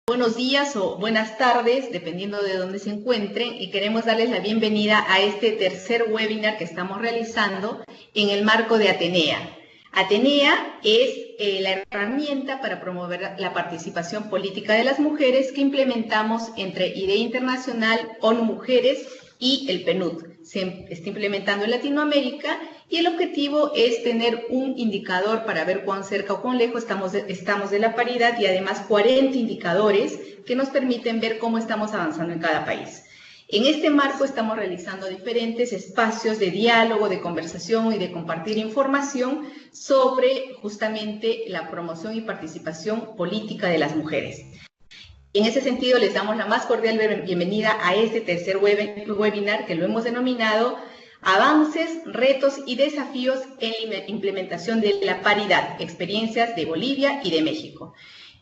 buenos días o buenas tardes, dependiendo de dónde se encuentren, y queremos darles la bienvenida a este tercer webinar que estamos realizando en el marco de Atenea. Atenea es la herramienta para promover la participación política de las mujeres que implementamos entre IDEA Internacional, ONU Mujeres y el PNUD. Se está implementando en Latinoamérica y el objetivo es tener un indicador para ver cuán cerca o cuán lejos estamos de la paridad y además 40 indicadores que nos permiten ver cómo estamos avanzando en cada país. En este marco estamos realizando diferentes espacios de diálogo, de conversación y de compartir información sobre justamente la promoción y participación política de las mujeres. En ese sentido, les damos la más cordial bienvenida a este tercer webinar que lo hemos denominado Avances, retos y desafíos en la implementación de la paridad, experiencias de Bolivia y de México.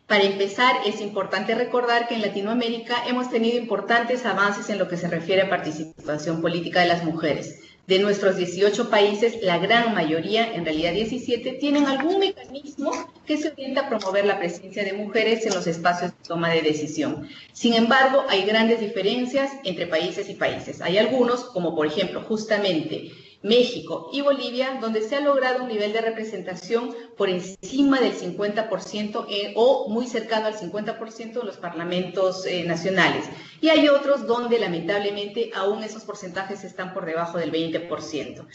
Para empezar, es importante recordar que en Latinoamérica hemos tenido importantes avances en lo que se refiere a participación política de las mujeres. De nuestros 18 países, la gran mayoría, en realidad 17, tienen algún mecanismo que se orienta a promover la presencia de mujeres en los espacios de toma de decisión. Sin embargo, hay grandes diferencias entre países y países. Hay algunos, como por ejemplo, justamente México y Bolivia, donde se ha logrado un nivel de representación por encima del 50% o muy cercano al 50% en los parlamentos nacionales. Y hay otros donde lamentablemente aún esos porcentajes están por debajo del 20%.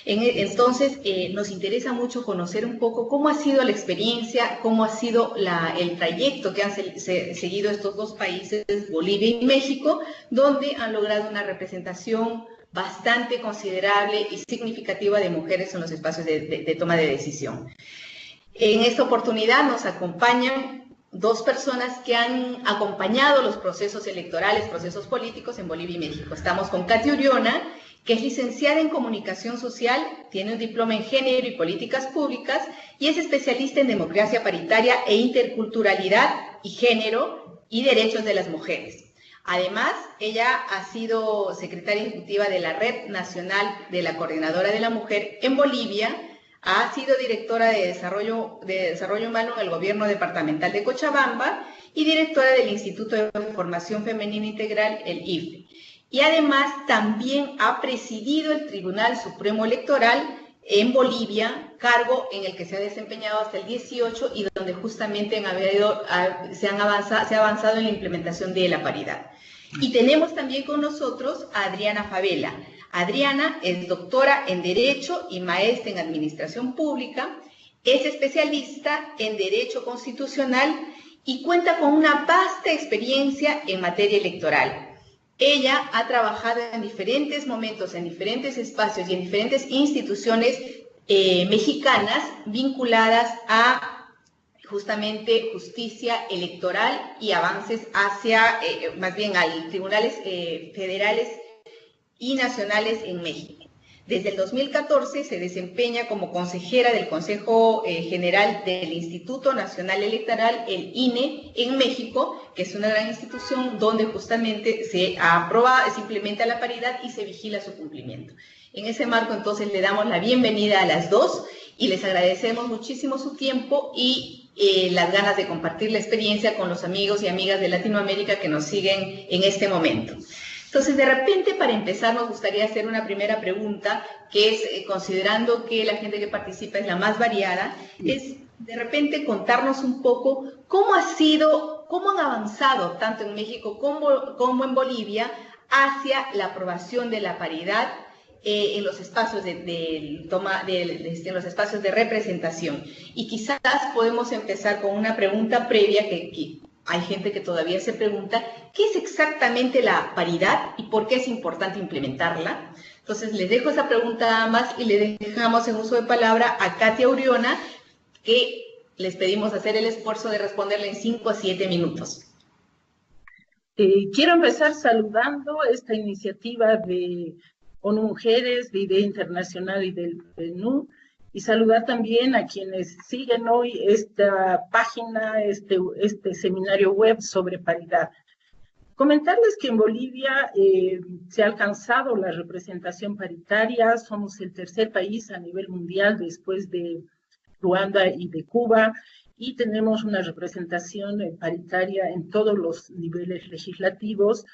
Entonces, nos interesa mucho conocer un poco cómo ha sido la experiencia, cómo ha sido el trayecto que han seguido estos dos países, Bolivia y México, donde han logrado una representación bastante considerable y significativa de mujeres en los espacios de toma de decisión. En esta oportunidad nos acompañan dos personas que han acompañado los procesos electorales, procesos políticos en Bolivia y México. Estamos con Katia Uriona, que es licenciada en Comunicación Social, tiene un diploma en Género y Políticas Públicas y es especialista en democracia paritaria e interculturalidad y género y derechos de las mujeres. Además, ella ha sido secretaria ejecutiva de la Red Nacional de la Coordinadora de la Mujer en Bolivia, ha sido directora de Desarrollo Humano en el Gobierno Departamental de Cochabamba y directora del Instituto de Formación Femenina Integral, el IFE. Y además también ha presidido el Tribunal Supremo Electoral en Bolivia, cargo en el que se ha desempeñado hasta el 18 y donde justamente se ha avanzado en la implementación de la paridad. Y tenemos también con nosotros a Adriana Favela. Adriana es doctora en Derecho y maestra en Administración Pública, es especialista en Derecho Constitucional y cuenta con una vasta experiencia en materia electoral. Ella ha trabajado en diferentes momentos, en diferentes espacios y en diferentes instituciones mexicanas vinculadas a justamente justicia electoral y avances hacia, más bien, a tribunales federales y nacionales en México. Desde el 2014 se desempeña como consejera del Consejo General del Instituto Nacional Electoral, el INE, en México, que es una gran institución donde justamente se implementa la paridad y se vigila su cumplimiento. En ese marco, entonces, le damos la bienvenida a las dos y les agradecemos muchísimo su tiempo y las ganas de compartir la experiencia con los amigos y amigas de Latinoamérica que nos siguen en este momento. Entonces, de repente, para empezar, nos gustaría hacer una primera pregunta, que es, considerando que la gente que participa es la más variada, es de repente contarnos un poco cómo han avanzado tanto en México como en Bolivia hacia la aprobación de la paridad en los espacios en los espacios de representación. Y quizás podemos empezar con una pregunta previa que hay gente que todavía se pregunta, ¿qué es exactamente la paridad y por qué es importante implementarla? Entonces, les dejo esa pregunta a ambas y le dejamos en uso de palabra a Katia Uriona, que les pedimos hacer el esfuerzo de responderle en 5 a 7 minutos. Quiero empezar saludando esta iniciativa de ONU Mujeres, de IDEA Internacional y del PNUD, y saludar también a quienes siguen hoy esta página, este seminario web sobre paridad. Comentarles que en Bolivia se ha alcanzado la representación paritaria, somos el tercer país a nivel mundial después de Ruanda y de Cuba, y tenemos una representación paritaria en todos los niveles legislativos,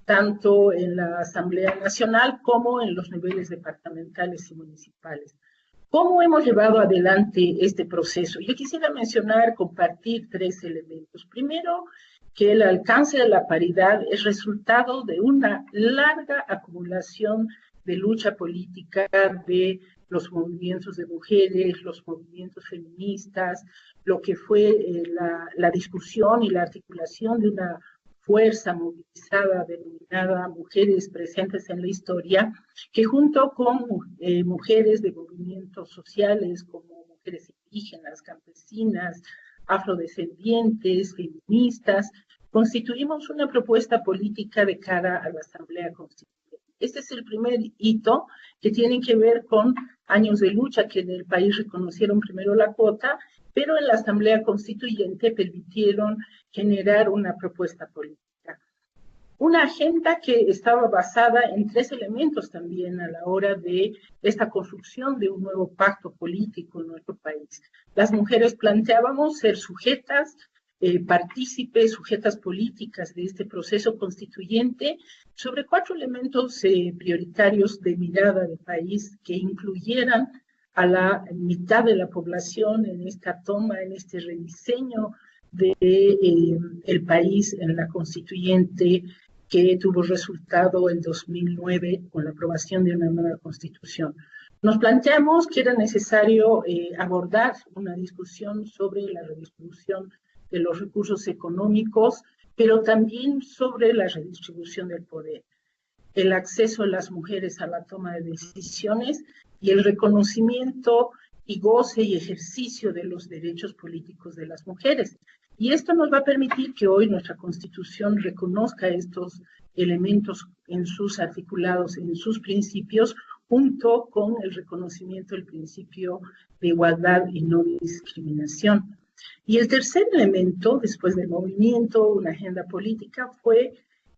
tanto en la Asamblea Nacional como en los niveles departamentales y municipales. ¿Cómo hemos llevado adelante este proceso? Yo quisiera mencionar, compartir 3 elementos. Primero, que el alcance de la paridad es resultado de una larga acumulación de lucha política de los movimientos de mujeres, los movimientos feministas, lo que fue la discusión y la articulación de una fuerza movilizada denominada Mujeres Presentes en la Historia, que junto con mujeres de movimientos sociales como mujeres indígenas, campesinas, afrodescendientes, feministas, constituimos una propuesta política de cara a la Asamblea Constituyente. Este es el primer hito que tiene que ver con años de lucha que en el país reconocieron primero la cuota, pero en la Asamblea Constituyente permitieron generar una propuesta política. Una agenda que estaba basada en 3 elementos también a la hora de esta construcción de un nuevo pacto político en nuestro país. Las mujeres planteábamos ser sujetas, partícipes, sujetas políticas de este proceso constituyente sobre 4 elementos prioritarios de mirada del país que incluyeran a la mitad de la población en esta toma, en este rediseño del país en la constituyente que tuvo resultado en 2009 con la aprobación de una nueva constitución. Nos planteamos que era necesario abordar una discusión sobre la redistribución de los recursos económicos, pero también sobre la redistribución del poder, el acceso de las mujeres a la toma de decisiones y el reconocimiento y goce y ejercicio de los derechos políticos de las mujeres. Y esto nos va a permitir que hoy nuestra Constitución reconozca estos elementos en sus articulados, en sus principios, junto con el reconocimiento del principio de igualdad y no discriminación. Y el tercer elemento, después del movimiento, una agenda política, fue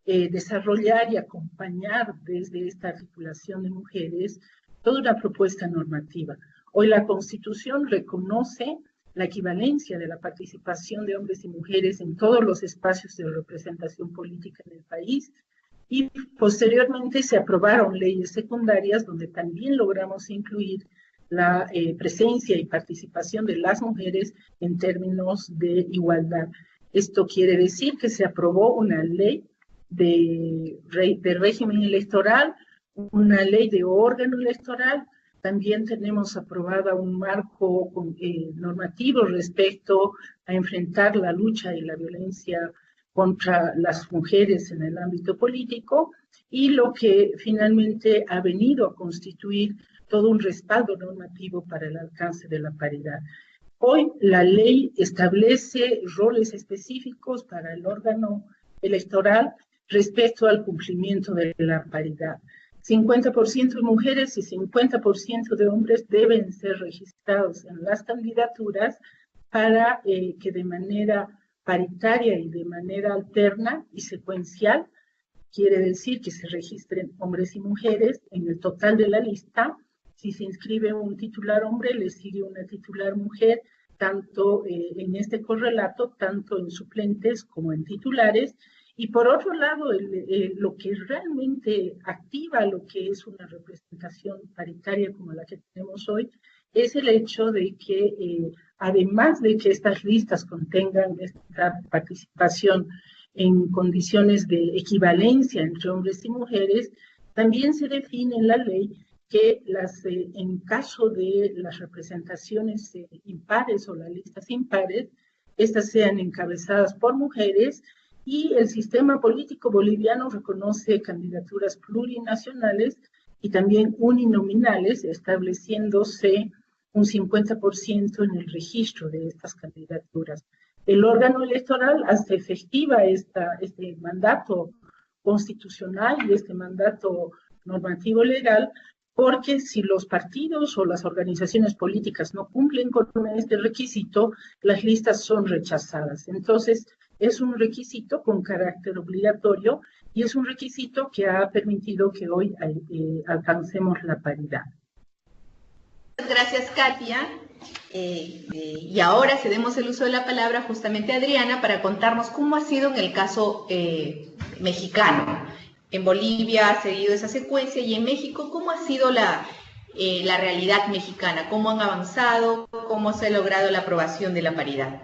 desarrollar y acompañar desde esta articulación de mujeres toda una propuesta normativa. Hoy la Constitución reconoce la equivalencia de la participación de hombres y mujeres en todos los espacios de representación política en el país y posteriormente se aprobaron leyes secundarias donde también logramos incluir la presencia y participación de las mujeres en términos de igualdad. Esto quiere decir que se aprobó una ley de régimen electoral, una ley de órgano electoral. También tenemos aprobada un marco normativo respecto a enfrentar la lucha y la violencia contra las mujeres en el ámbito político y lo que finalmente ha venido a constituir todo un respaldo normativo para el alcance de la paridad. Hoy la ley establece roles específicos para el órgano electoral respecto al cumplimiento de la paridad. 50% de mujeres y 50% de hombres deben ser registrados en las candidaturas para que de manera paritaria y de manera alterna y secuencial, quiere decir que se registren hombres y mujeres en el total de la lista. Si se inscribe un titular hombre, le sigue una titular mujer, tanto en este correlato, tanto en suplentes como en titulares. Y por otro lado, lo que realmente activa lo que es una representación paritaria como la que tenemos hoy, es el hecho de que, además de que estas listas contengan esta participación en condiciones de equivalencia entre hombres y mujeres, también se define en la ley que en caso de las representaciones impares o las listas impares, estas sean encabezadas por mujeres. Y el sistema político boliviano reconoce candidaturas plurinacionales y también uninominales, estableciéndose un 50% en el registro de estas candidaturas. El órgano electoral hace efectiva este mandato constitucional y este mandato normativo legal, porque si los partidos o las organizaciones políticas no cumplen con este requisito, las listas son rechazadas. Entonces, es un requisito con carácter obligatorio y es un requisito que ha permitido que hoy alcancemos la paridad. Gracias, Katia. y ahora cedemos el uso de la palabra justamente a Adriana para contarnos cómo ha sido en el caso mexicano. En Bolivia ha seguido esa secuencia y en México, ¿cómo ha sido la realidad mexicana? ¿Cómo han avanzado? ¿Cómo se ha logrado la aprobación de la paridad?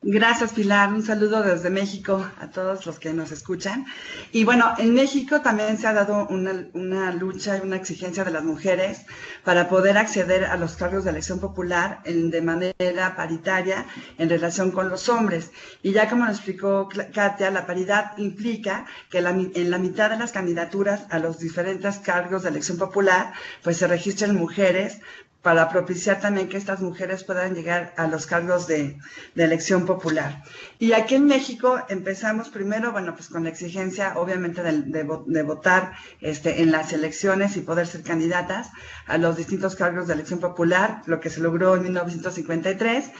Gracias, Pilar. Un saludo desde México a todos los que nos escuchan. Y bueno, en México también se ha dado una lucha y una exigencia de las mujeres para poder acceder a los cargos de elección popular de manera paritaria en relación con los hombres. Y ya como lo explicó Katia, la paridad implica que en la mitad de las candidaturas a los diferentes cargos de elección popular, pues se registren mujeres, para propiciar también que estas mujeres puedan llegar a los cargos de elección popular. Y aquí en México empezamos primero, bueno, pues con la exigencia, obviamente, de votar en las elecciones y poder ser candidatas a los distintos cargos de elección popular, lo que se logró en 1953.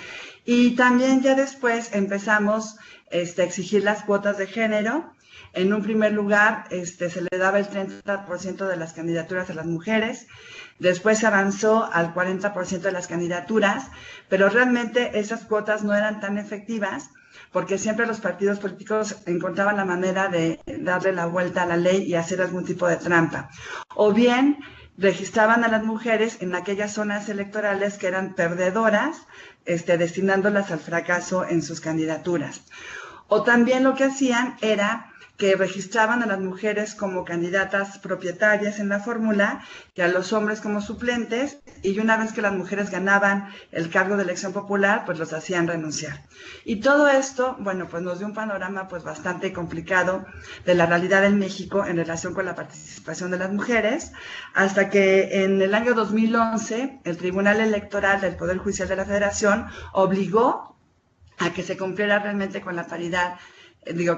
Y también ya después empezamos a exigir las cuotas de género. En un primer lugar, se le daba el 30% de las candidaturas a las mujeres, después se avanzó al 40% de las candidaturas, pero realmente esas cuotas no eran tan efectivas porque siempre los partidos políticos encontraban la manera de darle la vuelta a la ley y hacer algún tipo de trampa. O bien registraban a las mujeres en aquellas zonas electorales que eran perdedoras, destinándolas al fracaso en sus candidaturas. O también lo que hacían era que registraban a las mujeres como candidatas propietarias en la fórmula, que a los hombres como suplentes, y una vez que las mujeres ganaban el cargo de elección popular, pues los hacían renunciar. Y todo esto, bueno, pues nos dio un panorama pues bastante complicado de la realidad en México en relación con la participación de las mujeres, hasta que en el año 2011 el Tribunal Electoral del Poder Judicial de la Federación obligó a que se cumpliera realmente con la paridad,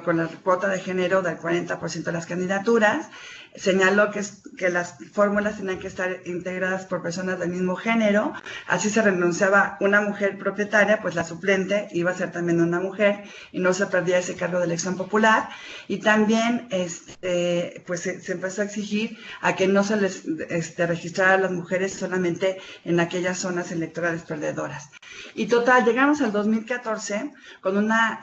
con la cuota de género del 40% de las candidaturas. Señaló que las fórmulas tenían que estar integradas por personas del mismo género, así se renunciaba una mujer propietaria, pues la suplente iba a ser también una mujer y no se perdía ese cargo de elección popular. Y también pues se empezó a exigir a que no se les registrara a las mujeres solamente en aquellas zonas electorales perdedoras. Y total, llegamos al 2014 con una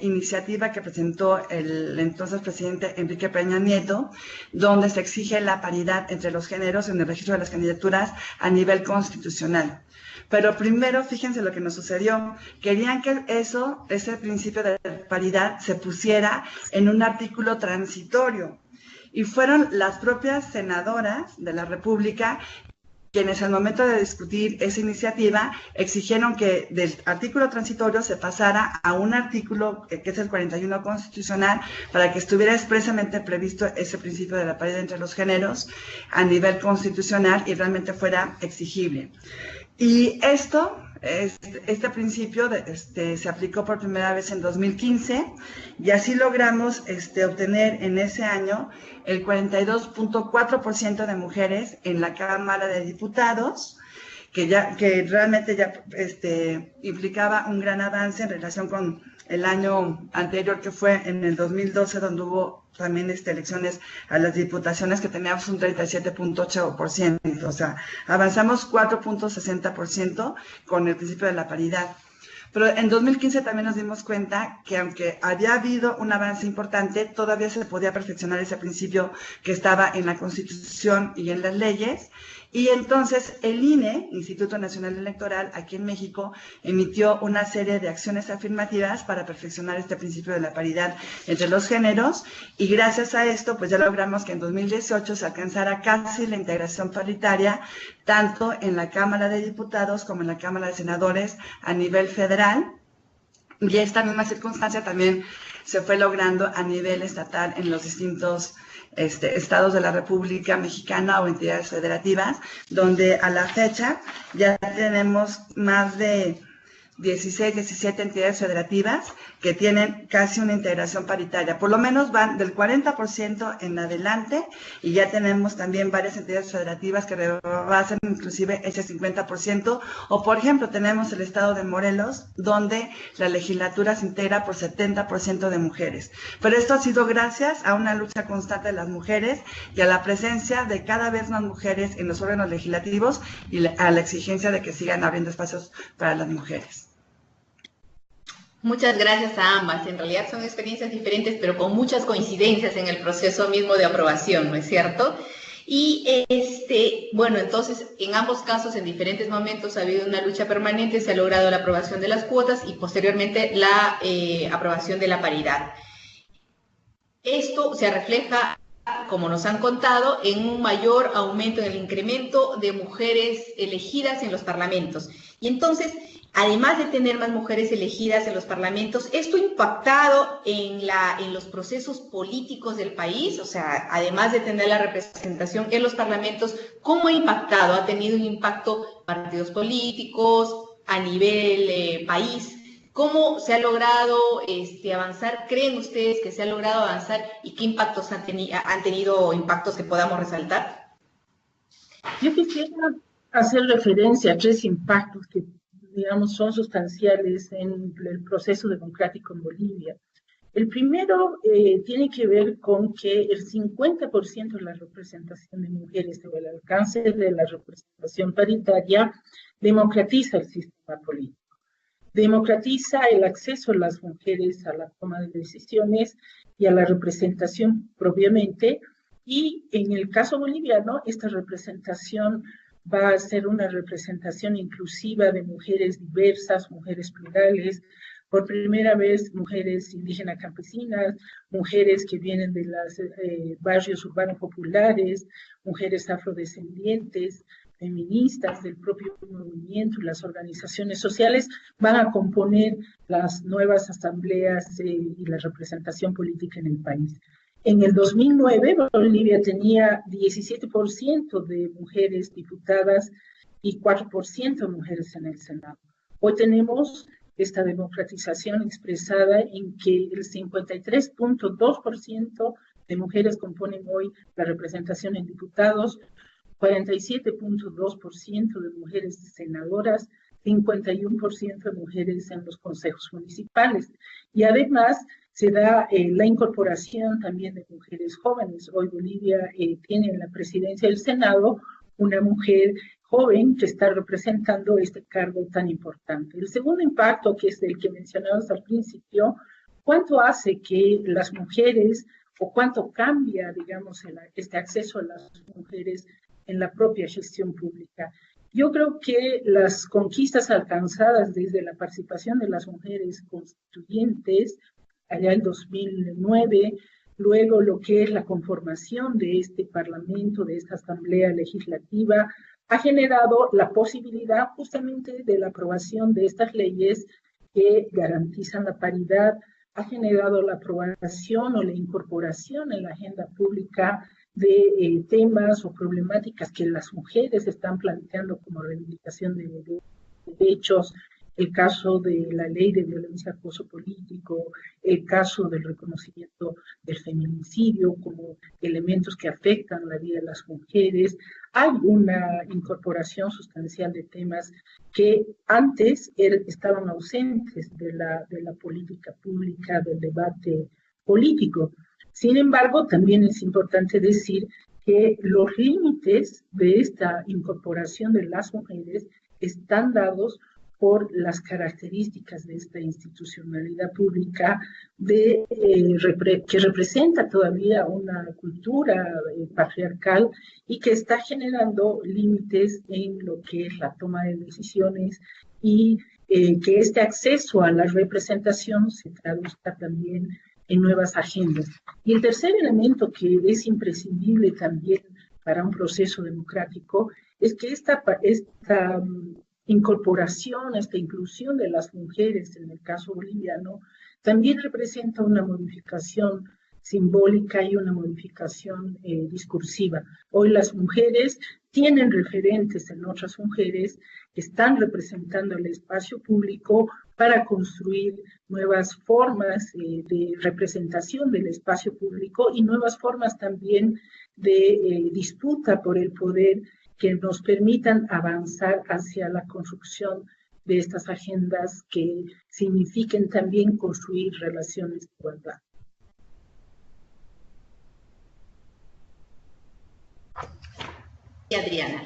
iniciativa que presentó el entonces presidente Enrique Peña Nieto, donde se exige la paridad entre los géneros en el registro de las candidaturas a nivel constitucional. Pero primero, fíjense lo que nos sucedió. Querían que ese principio de paridad se pusiera en un artículo transitorio. Y fueron las propias senadoras de la República quienes al momento de discutir esa iniciativa exigieron que del artículo transitorio se pasara a un artículo que es el 41 constitucional para que estuviera expresamente previsto ese principio de la paridad entre los géneros a nivel constitucional y realmente fuera exigible. Y este principio se aplicó por primera vez en 2015 y así logramos obtener en ese año el 42.4% de mujeres en la Cámara de Diputados, que realmente ya implicaba un gran avance en relación con el año anterior, que fue en el 2012, donde hubo también elecciones a las diputaciones, que teníamos un 37.8%, o sea, avanzamos 4.60% con el principio de la paridad. Pero en 2015 también nos dimos cuenta que aunque había habido un avance importante, todavía se podía perfeccionar ese principio que estaba en la Constitución y en las leyes. Y entonces el INE, Instituto Nacional Electoral, aquí en México, emitió una serie de acciones afirmativas para perfeccionar este principio de la paridad entre los géneros, y gracias a esto pues ya logramos que en 2018 se alcanzara casi la integración paritaria tanto en la Cámara de Diputados como en la Cámara de Senadores a nivel federal, y esta misma circunstancia también se fue logrando a nivel estatal en los distintos estados de la República Mexicana o entidades federativas, donde a la fecha ya tenemos más de 16, 17 entidades federativas que tienen casi una integración paritaria. Por lo menos van del 40% en adelante y ya tenemos también varias entidades federativas que rebasan inclusive ese 50%. O por ejemplo, tenemos el estado de Morelos, donde la legislatura se integra por 70% de mujeres. Pero esto ha sido gracias a una lucha constante de las mujeres y a la presencia de cada vez más mujeres en los órganos legislativos y a la exigencia de que sigan abriendo espacios para las mujeres. Muchas gracias a ambas. En realidad son experiencias diferentes, pero con muchas coincidencias en el proceso mismo de aprobación, ¿no es cierto? Y bueno, entonces en ambos casos, en diferentes momentos, ha habido una lucha permanente, se ha logrado la aprobación de las cuotas y posteriormente la aprobación de la paridad. Esto se refleja, como nos han contado, en un mayor aumento en el incremento de mujeres elegidas en los parlamentos. Y entonces, además de tener más mujeres elegidas en los parlamentos, ¿esto ha impactado en los procesos políticos del país? O sea, además de tener la representación en los parlamentos, ¿cómo ha impactado? ¿Ha tenido un impacto partidos políticos a nivel país? ¿Cómo se ha logrado avanzar? ¿Creen ustedes que se ha logrado avanzar y qué impactos han tenido impactos que podamos resaltar? Yo quisiera hacer referencia a 3 impactos que, digamos, son sustanciales en el proceso democrático en Bolivia. El primero tiene que ver con que el 50% de la representación de mujeres o el alcance de la representación paritaria democratiza el sistema político. Democratiza el acceso de las mujeres a la toma de decisiones y a la representación propiamente, y en el caso boliviano, esta representación va a ser una representación inclusiva de mujeres diversas, mujeres plurales, por primera vez mujeres indígenas campesinas, mujeres que vienen de los barrios urbanos populares, mujeres afrodescendientes, feministas del propio movimiento y las organizaciones sociales van a componer las nuevas asambleas y la representación política en el país. En el 2009, Bolivia tenía 17% de mujeres diputadas y 4% de mujeres en el Senado. Hoy tenemos esta democratización expresada en que el 53.2% de mujeres componen hoy la representación en diputados, 47.2% de mujeres senadoras, 51% de mujeres en los consejos municipales. Y además se da la incorporación también de mujeres jóvenes. Hoy Bolivia tiene en la presidencia del Senado una mujer joven que está representando este cargo tan importante. El segundo impacto, que es el que mencionamos al principio, ¿cuánto hace que las mujeres o cuánto cambia, digamos, este acceso a las mujeres en la propia gestión pública? Yo creo que las conquistas alcanzadas desde la participación de las mujeres constituyentes, allá en 2009, luego lo que es la conformación de este Parlamento, de esta Asamblea Legislativa, ha generado la posibilidad justamente de la aprobación de estas leyes que garantizan la paridad, ha generado la aprobación o la incorporación en la agenda pública de temas o problemáticas que las mujeres están planteando como reivindicación de derechos, el caso de la ley de violencia acoso político, el caso del reconocimiento del feminicidio como elementos que afectan la vida de las mujeres. Hay una incorporación sustancial de temas que antes estaban ausentes de la política pública, del debate político. Sin embargo, también es importante decir que los límites de esta incorporación de las mujeres están dados por las características de esta institucionalidad pública que representa todavía una cultura patriarcal y que está generando límites en lo que es la toma de decisiones y que este acceso a la representación se traduzca también en nuevas agendas. Y el tercer elemento que es imprescindible también para un proceso democrático es que esta incorporación, esta inclusión de las mujeres en el caso boliviano también representa una modificación simbólica y una modificación discursiva. Hoy las mujeres tienen referentes en otras mujeres que están representando el espacio público para construir nuevas formas de representación del espacio público y nuevas formas también de disputa por el poder que nos permitan avanzar hacia la construcción de estas agendas que signifiquen también construir relaciones de igualdad. Y Adriana.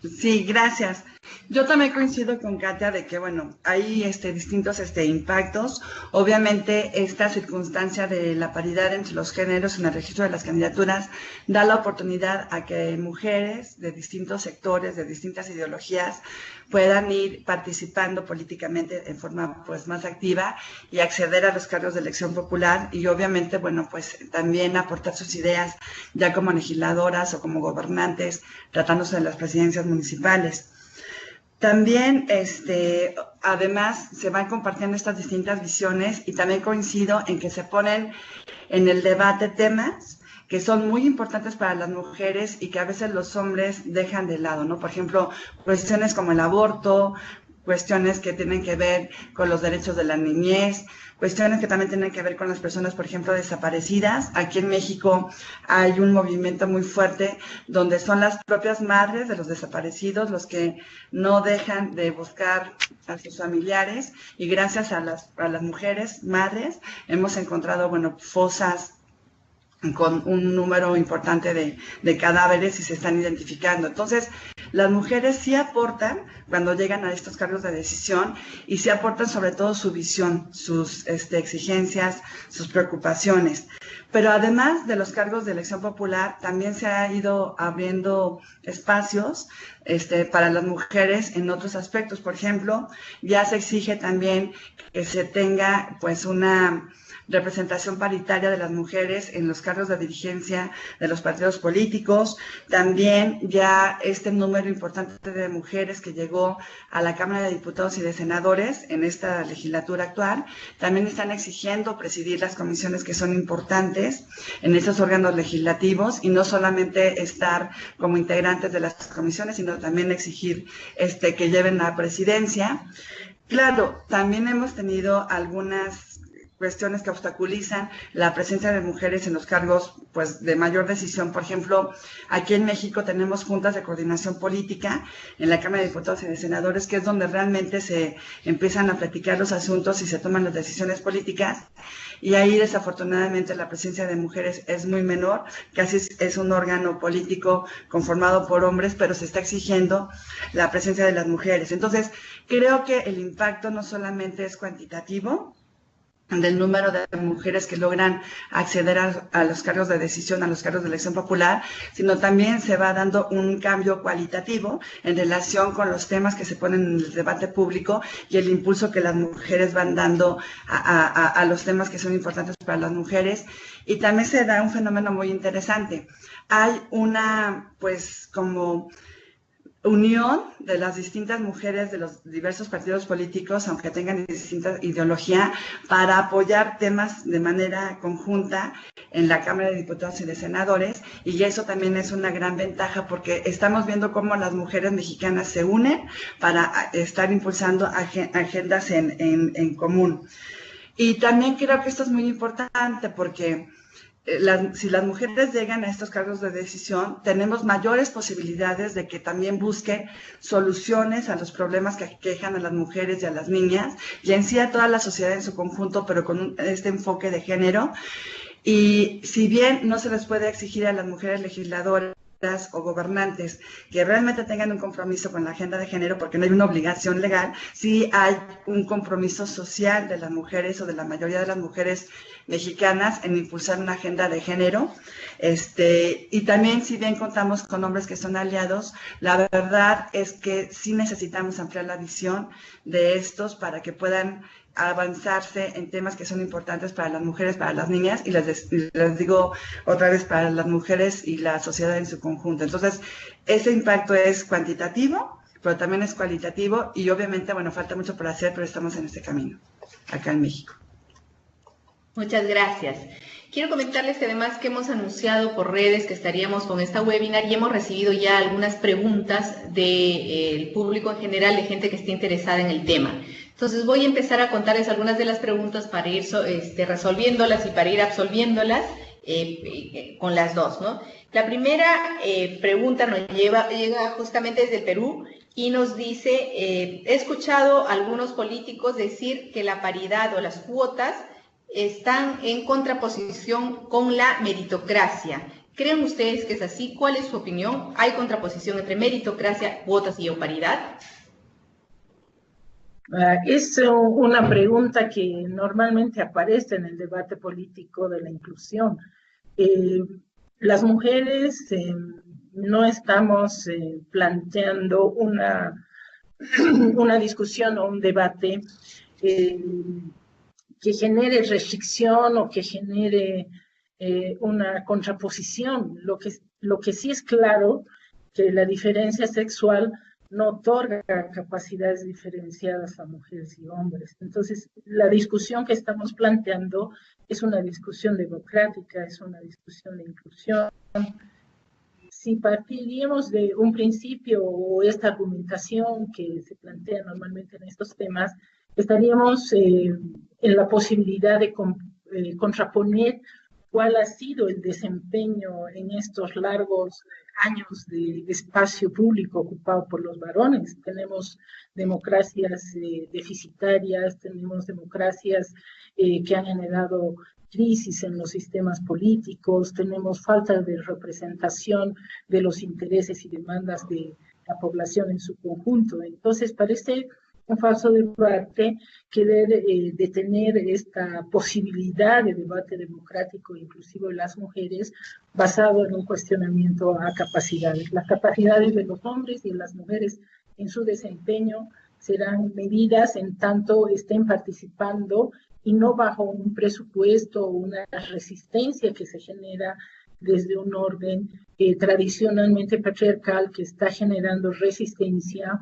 Sí, gracias. Yo también coincido con Katia de que, bueno, hay distintos impactos. Obviamente, esta circunstancia de la paridad entre los géneros en el registro de las candidaturas da la oportunidad a que mujeres de distintos sectores, de distintas ideologías, puedan ir participando políticamente en forma pues más activa y acceder a los cargos de elección popular y obviamente, bueno, pues también aportar sus ideas ya como legisladoras o como gobernantes, tratándose de las presidencias municipales. También, además, se van compartiendo estas distintas visiones y también coincido en que se ponen en el debate temas que son muy importantes para las mujeres y que a veces los hombres dejan de lado, ¿no? Por ejemplo, cuestiones como el aborto, cuestiones que tienen que ver con los derechos de la niñez, cuestiones que también tienen que ver con las personas, por ejemplo, desaparecidas. Aquí en México hay un movimiento muy fuerte donde son las propias madres de los desaparecidos los que no dejan de buscar a sus familiares y gracias a las mujeres madres hemos encontrado, bueno, fosas con un número importante de cadáveres y se están identificando. Entonces, las mujeres sí aportan cuando llegan a estos cargos de decisión y sí aportan sobre todo su visión, sus exigencias, sus preocupaciones. Pero además de los cargos de elección popular, también se ha ido abriendo espacios para las mujeres en otros aspectos. Por ejemplo, ya se exige también que se tenga pues una representación paritaria de las mujeres en los cargos de dirigencia de los partidos políticos. También ya este número importante de mujeres que llegó a la Cámara de Diputados y de Senadores en esta legislatura actual, también están exigiendo presidir las comisiones que son importantes en esos órganos legislativos y no solamente estar como integrantes de las comisiones, sino también exigir que lleven la presidencia. Claro, también hemos tenido algunas cuestiones que obstaculizan la presencia de mujeres en los cargos pues de mayor decisión. Por ejemplo, aquí en México tenemos juntas de coordinación política en la Cámara de Diputados y de Senadores, que es donde realmente se empiezan a platicar los asuntos y se toman las decisiones políticas. Y ahí desafortunadamente la presencia de mujeres es muy menor, casi es un órgano político conformado por hombres, pero se está exigiendo la presencia de las mujeres. Entonces, creo que el impacto no solamente es cuantitativo, del número de mujeres que logran acceder a los cargos de decisión, a los cargos de elección popular, sino también se va dando un cambio cualitativo en relación con los temas que se ponen en el debate público y el impulso que las mujeres van dando a los temas que son importantes para las mujeres. Y también se da un fenómeno muy interesante. Hay una, pues, como unión de las distintas mujeres de los diversos partidos políticos, aunque tengan distinta ideología, para apoyar temas de manera conjunta en la Cámara de Diputados y de Senadores, y eso también es una gran ventaja porque estamos viendo cómo las mujeres mexicanas se unen para estar impulsando agendas en común. Y también creo que esto es muy importante porque si las mujeres llegan a estos cargos de decisión, tenemos mayores posibilidades de que también busquen soluciones a los problemas que aquejan a las mujeres y a las niñas, y en sí a toda la sociedad en su conjunto, pero con este enfoque de género. Y si bien no se les puede exigir a las mujeres legisladoras o gobernantes que realmente tengan un compromiso con la agenda de género, porque no hay una obligación legal, sí hay un compromiso social de las mujeres o de la mayoría de las mujeres mexicanas en impulsar una agenda de género. Y también, si bien contamos con hombres que son aliados, la verdad es que sí necesitamos ampliar la visión de estos para que puedan avanzarse en temas que son importantes para las mujeres, para las niñas, y les digo otra vez, para las mujeres y la sociedad en su conjunto. Entonces, ese impacto es cuantitativo, pero también es cualitativo, y obviamente, bueno, falta mucho por hacer, pero estamos en este camino, acá en México. Muchas gracias. Quiero comentarles que además que hemos anunciado por redes que estaríamos con esta webinar y hemos recibido ya algunas preguntas del público en general, de gente que esté interesada en el tema. Entonces voy a empezar a contarles algunas de las preguntas para ir resolviéndolas y para ir absolviéndolas con las dos, ¿no? La primera pregunta llega justamente desde el Perú y nos dice, he escuchado a algunos políticos decir que la paridad o las cuotas están en contraposición con la meritocracia. ¿Creen ustedes que es así? ¿Cuál es su opinión? ¿Hay contraposición entre meritocracia, cuotas y paridad? Es una pregunta que normalmente aparece en el debate político de la inclusión. Las mujeres no estamos planteando una discusión o un debate que genere restricción o que genere una contraposición. Lo que sí es claro que la diferencia sexual no otorga capacidades diferenciadas a mujeres y hombres. Entonces, la discusión que estamos planteando es una discusión democrática, es una discusión de inclusión. Si partiríamos de un principio o esta argumentación que se plantea normalmente en estos temas, estaríamos en la posibilidad de contraponer cuál ha sido el desempeño en estos largos años de espacio público ocupado por los varones. Tenemos democracias deficitarias, tenemos democracias que han generado crisis en los sistemas políticos, tenemos falta de representación de los intereses y demandas de la población en su conjunto. Entonces, parece un falso debate querer detener esta posibilidad de debate democrático inclusivo de las mujeres basado en un cuestionamiento a capacidades. Las capacidades de los hombres y de las mujeres en su desempeño serán medidas en tanto estén participando y no bajo un presupuesto o una resistencia que se genera desde un orden tradicionalmente patriarcal que está generando resistencia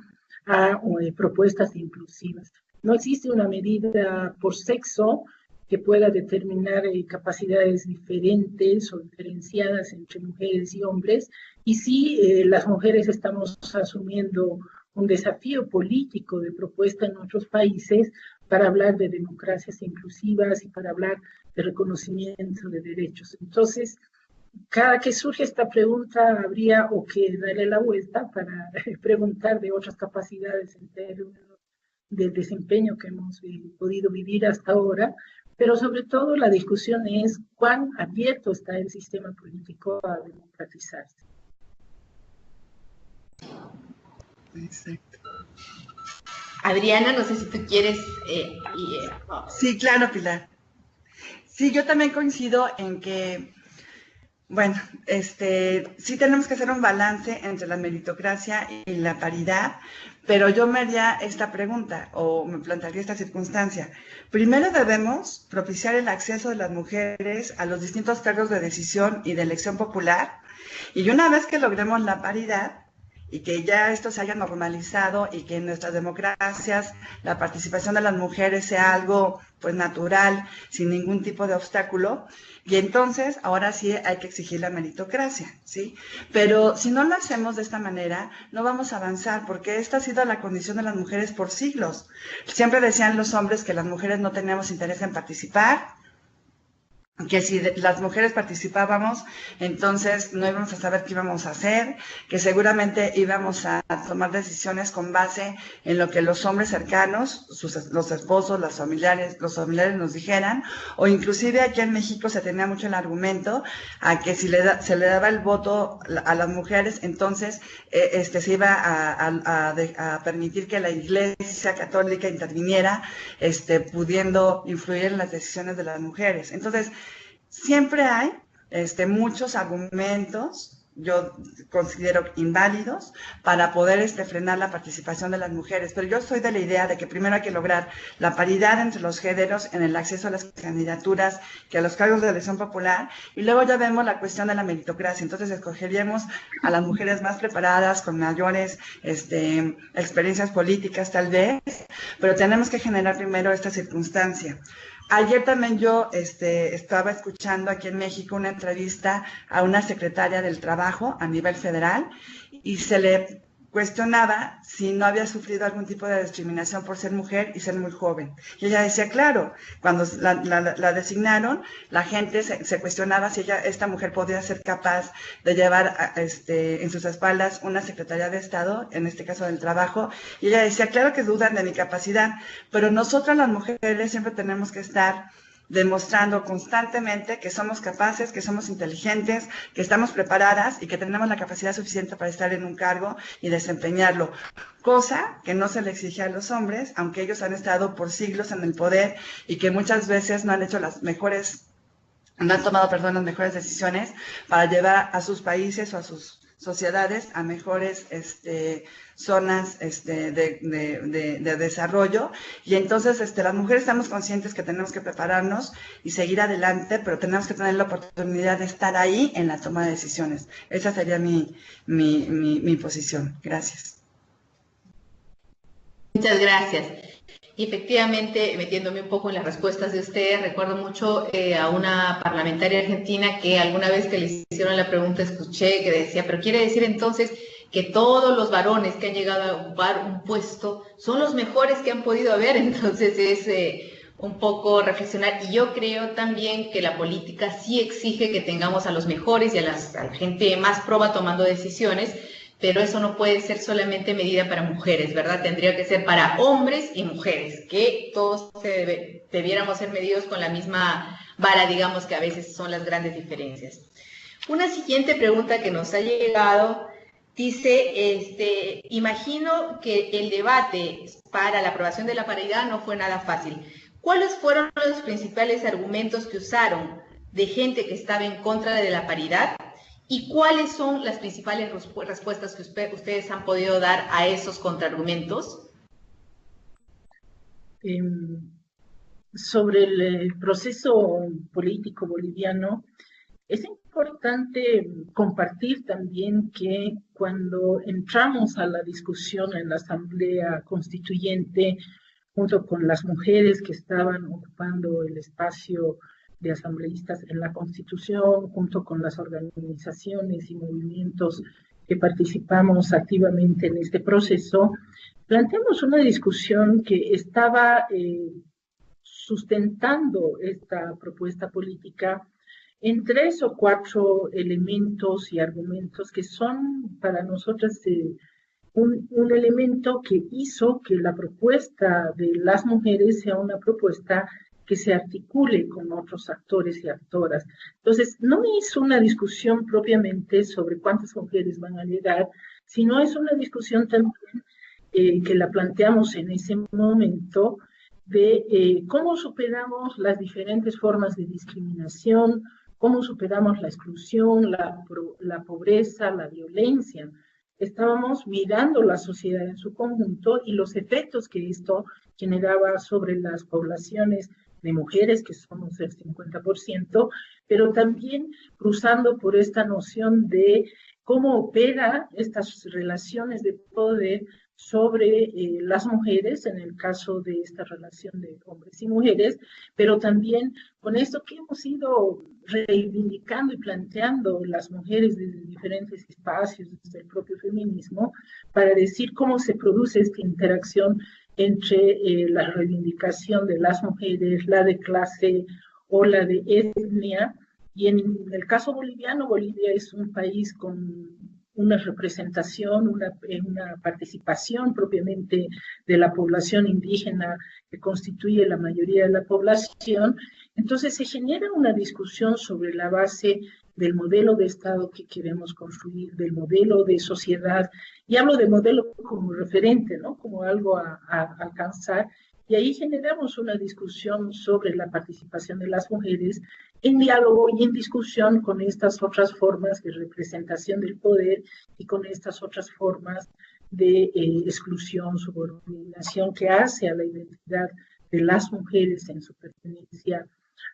a propuestas inclusivas. No existe una medida por sexo que pueda determinar capacidades diferentes o diferenciadas entre mujeres y hombres, y sí las mujeres estamos asumiendo un desafío político de propuesta en otros países para hablar de democracias inclusivas y para hablar de reconocimiento de derechos. Entonces, cada que surge esta pregunta habría o que darle la vuelta para preguntar de otras capacidades en términos del desempeño que hemos podido vivir hasta ahora, pero sobre todo la discusión es cuán abierto está el sistema político a democratizarse. Exacto. Adriana, no sé si tú quieres... Sí, claro, Pilar. Sí, yo también coincido en que, bueno, sí tenemos que hacer un balance entre la meritocracia y la paridad, pero yo me haría esta pregunta o me plantearía esta circunstancia. Primero debemos propiciar el acceso de las mujeres a los distintos cargos de decisión y de elección popular, y una vez que logremos la paridad, y que ya esto se haya normalizado y que en nuestras democracias la participación de las mujeres sea algo pues natural, sin ningún tipo de obstáculo, y entonces ahora sí hay que exigir la meritocracia, ¿sí? Pero si no lo hacemos de esta manera, no vamos a avanzar, porque esta ha sido la condición de las mujeres por siglos. Siempre decían los hombres que las mujeres no teníamos interés en participar, que si las mujeres participábamos, entonces no íbamos a saber qué íbamos a hacer, que seguramente íbamos a tomar decisiones con base en lo que los hombres cercanos, los esposos, los familiares nos dijeran, o inclusive aquí en México se tenía mucho el argumento a que si se le daba el voto a las mujeres, entonces se iba a permitir que la Iglesia Católica interviniera, pudiendo influir en las decisiones de las mujeres. Entonces, siempre hay muchos argumentos, yo considero inválidos, para poder frenar la participación de las mujeres. Pero yo soy de la idea de que primero hay que lograr la paridad entre los géneros en el acceso a las candidaturas, que a los cargos de elección popular, y luego ya vemos la cuestión de la meritocracia. Entonces escogeríamos a las mujeres más preparadas, con mayores experiencias políticas tal vez, pero tenemos que generar primero esta circunstancia. Ayer también yo estaba escuchando aquí en México una entrevista a una secretaria del Trabajo a nivel federal y se le cuestionaba si no había sufrido algún tipo de discriminación por ser mujer y ser muy joven. Y ella decía, claro, cuando la designaron, la gente se cuestionaba si esta mujer podía ser capaz de llevar en sus espaldas una Secretaría de Estado, en este caso del Trabajo, y ella decía, claro que dudan de mi capacidad, pero nosotras las mujeres siempre tenemos que estar demostrando constantemente que somos capaces, que somos inteligentes, que estamos preparadas y que tenemos la capacidad suficiente para estar en un cargo y desempeñarlo, cosa que no se le exige a los hombres, aunque ellos han estado por siglos en el poder y que muchas veces no han hecho las mejores, no han tomado, perdón, las mejores decisiones para llevar a sus países o a sus sociedades a mejores zonas de desarrollo. Y entonces las mujeres estamos conscientes que tenemos que prepararnos y seguir adelante, pero tenemos que tener la oportunidad de estar ahí en la toma de decisiones. Esa sería mi posición. Gracias. Muchas gracias. Y efectivamente, metiéndome un poco en las respuestas de ustedes, recuerdo mucho a una parlamentaria argentina que alguna vez que les hicieron la pregunta escuché que decía, pero quiere decir entonces que todos los varones que han llegado a ocupar un puesto son los mejores que han podido haber. Entonces es un poco reflexionar. Y yo creo también que la política sí exige que tengamos a los mejores y a la gente más proba tomando decisiones, pero eso no puede ser solamente medida para mujeres, ¿verdad? Tendría que ser para hombres y mujeres, que todos debiéramos ser medidos con la misma vara, digamos, que a veces son las grandes diferencias. Una siguiente pregunta que nos ha llegado dice, imagino que el debate para la aprobación de la paridad no fue nada fácil. ¿Cuáles fueron los principales argumentos que usaron de gente que estaba en contra de la paridad? ¿Y cuáles son las principales respuestas que ustedes han podido dar a esos contraargumentos? Sobre el proceso político boliviano, es importante compartir también que cuando entramos a la discusión en la Asamblea Constituyente, junto con las mujeres que estaban ocupando el espacio de asambleístas en la Constitución, junto con las organizaciones y movimientos que participamos activamente en este proceso, planteamos una discusión que estaba sustentando esta propuesta política en 3 o 4 elementos y argumentos que son para nosotras un elemento que hizo que la propuesta de las mujeres sea una propuesta que se articule con otros actores y actoras. Entonces, no es una discusión propiamente sobre cuántas mujeres van a llegar, sino es una discusión también que la planteamos en ese momento de cómo superamos las diferentes formas de discriminación, cómo superamos la exclusión, la pobreza, la violencia. Estábamos mirando la sociedad en su conjunto y los efectos que esto generaba sobre las poblaciones de mujeres, que somos el 50%, pero también cruzando por esta noción de cómo opera estas relaciones de poder sobre las mujeres, en el caso de esta relación de hombres y mujeres, pero también con esto que hemos ido reivindicando y planteando las mujeres desde diferentes espacios, desde el propio feminismo, para decir cómo se produce esta interacción entre la reivindicación de las mujeres, la de clase o la de etnia. Y en el caso boliviano, Bolivia es un país con una representación, una participación propiamente de la población indígena que constituye la mayoría de la población. Entonces se genera una discusión sobre la base del modelo de Estado que queremos construir, del modelo de sociedad, y hablo de modelo como referente, ¿no? Como algo a alcanzar, y ahí generamos una discusión sobre la participación de las mujeres en diálogo y en discusión con estas otras formas de representación del poder y con estas otras formas de exclusión, subordinación que hace a la identidad de las mujeres en su pertenencia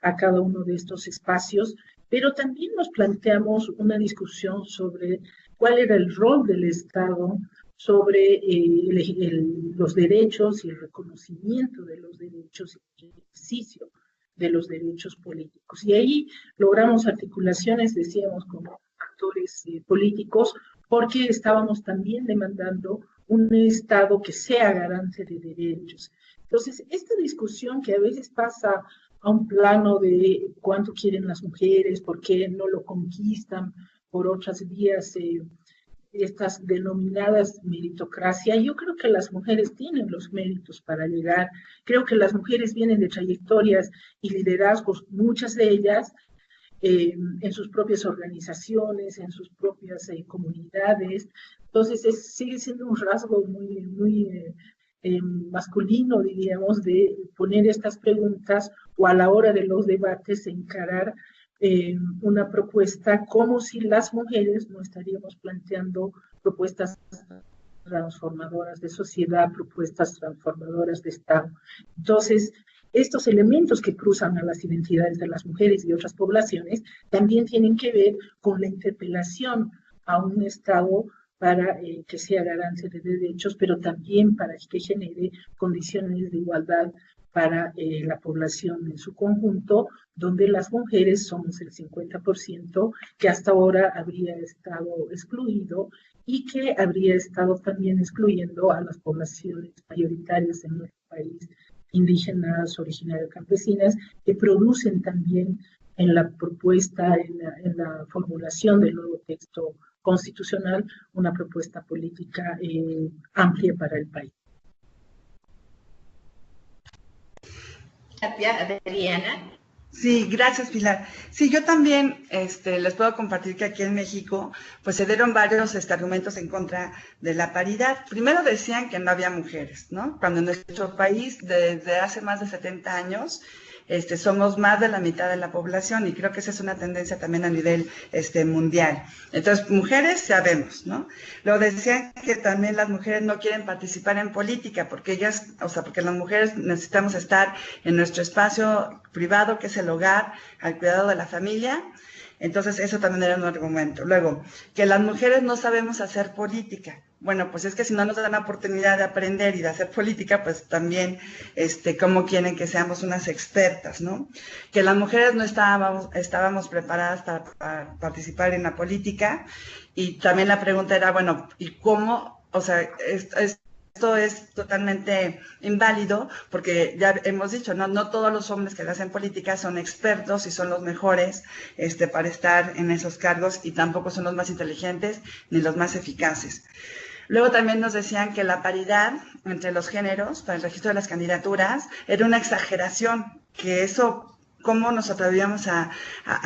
a cada uno de estos espacios, pero también nos planteamos una discusión sobre cuál era el rol del Estado sobre los derechos y el reconocimiento de los derechos y el ejercicio de los derechos políticos. Y ahí logramos articulaciones, decíamos, con actores políticos, porque estábamos también demandando un Estado que sea garante de derechos. Entonces, esta discusión que a veces pasa a un plano de cuánto quieren las mujeres, por qué no lo conquistan por otras vías, estas denominadas meritocracia, yo creo que las mujeres tienen los méritos para llegar, creo que las mujeres vienen de trayectorias y liderazgos, muchas de ellas, en sus propias organizaciones, en sus propias comunidades. Entonces, sigue siendo un rasgo muy masculino, diríamos, de poner estas preguntas o a la hora de los debates encarar una propuesta como si las mujeres no estaríamos planteando propuestas transformadoras de sociedad, propuestas transformadoras de Estado. Entonces, estos elementos que cruzan a las identidades de las mujeres y otras poblaciones también tienen que ver con la interpelación a un Estado para que sea garante de derechos, pero también para que genere condiciones de igualdad para la población en su conjunto, donde las mujeres somos el 50%, que hasta ahora habría estado excluido y que habría estado también excluyendo a las poblaciones mayoritarias en nuestro país, indígenas, originarias, campesinas, que producen también en la propuesta, en la formulación del nuevo texto constitucional, una propuesta política amplia para el país. Adriana. Sí, gracias, Pilar. Sí, yo también les puedo compartir que aquí en México pues se dieron varios argumentos en contra de la paridad. Primero decían que no había mujeres, ¿no? Cuando en nuestro país desde hace más de 70 años somos más de la mitad de la población y creo que esa es una tendencia también a nivel mundial. Entonces, mujeres sabemos, ¿no? Luego decían que también las mujeres no quieren participar en política porque ellas, porque las mujeres necesitamos estar en nuestro espacio privado, que es el hogar, al cuidado de la familia. Entonces, eso también era un argumento. Luego, que las mujeres no sabemos hacer política. Bueno, pues es que si no nos dan la oportunidad de aprender y de hacer política, pues también, ¿cómo quieren que seamos unas expertas, no? Que las mujeres no estábamos preparadas para participar en la política. Y también la pregunta era, bueno, ¿y cómo? O sea, esto es totalmente inválido porque ya hemos dicho, no todos los hombres que hacen política son expertos y son los mejores para estar en esos cargos y tampoco son los más inteligentes ni los más eficaces. Luego también nos decían que la paridad entre los géneros para el registro de las candidaturas era una exageración, que eso, ¿cómo nos atrevíamos a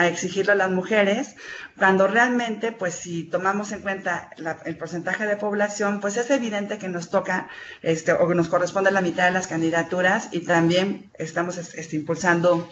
exigirlo a las mujeres? Cuando realmente, pues si tomamos en cuenta el porcentaje de población, pues es evidente que nos toca o que nos corresponde la mitad de las candidaturas y también estamos impulsando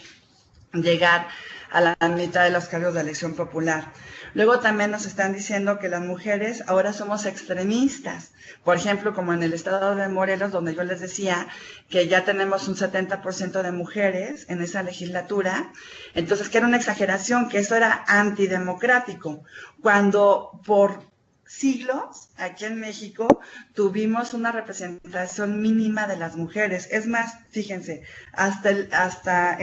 llegar a la mitad de los cargos de elección popular. Luego también nos están diciendo que las mujeres ahora somos extremistas. Por ejemplo, como en el estado de Morelos, donde yo les decía que ya tenemos un 70% de mujeres en esa legislatura. Entonces, que era una exageración, que eso era antidemocrático. Cuando por siglos, aquí en México, tuvimos una representación mínima de las mujeres. Es más, fíjense, hasta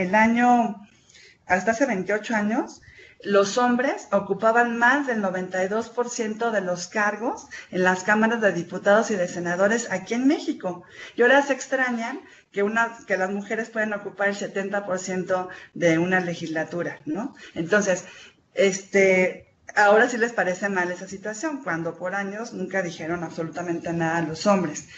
hace 28 años, los hombres ocupaban más del 92% de los cargos en las cámaras de diputados y de senadores aquí en México. Y ahora se extrañan que las mujeres pueden ocupar el 70% de una legislatura, ¿no? Entonces, ahora sí les parece mal esa situación, cuando por años nunca dijeron absolutamente nada a los hombres.